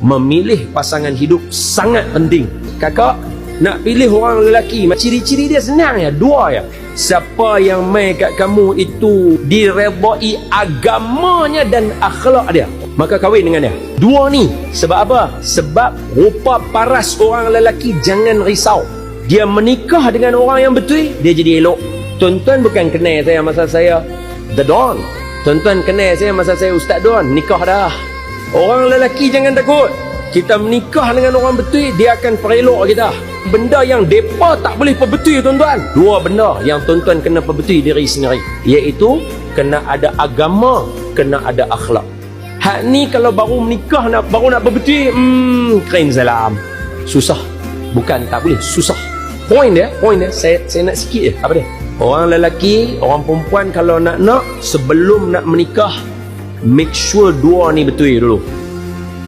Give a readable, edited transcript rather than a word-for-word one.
Memilih pasangan hidup sangat penting. Kakak nak pilih orang lelaki, ciri-ciri dia senang ya, dua ya. Siapa yang mai kat kamu itu diredai agamanya dan akhlak dia, maka kahwin dengan dia. Dua ni sebab apa? Sebab rupa paras orang lelaki jangan risau. Dia menikah dengan orang yang betul, dia jadi elok. Tuan-tuan bukan kenal saya masa saya The Don. Tuan-tuan kenal saya masa saya Ustaz Don, nikah dah. Orang lelaki jangan takut. Kita menikah dengan orang betul, dia akan perelok kita. Benda yang mereka tak boleh perbetul, tuan-tuan. Dua benda yang tuan-tuan kena perbetul diri sendiri, iaitu kena ada agama, kena ada akhlak. Hak ni kalau baru menikah baru nak perbetul, keren salam. Susah. Bukan tak boleh, susah. Poin dia, saya nak sikit je. Apa dia? Orang lelaki, orang perempuan kalau nak sebelum nak menikah, make sure dua ni betul dulu.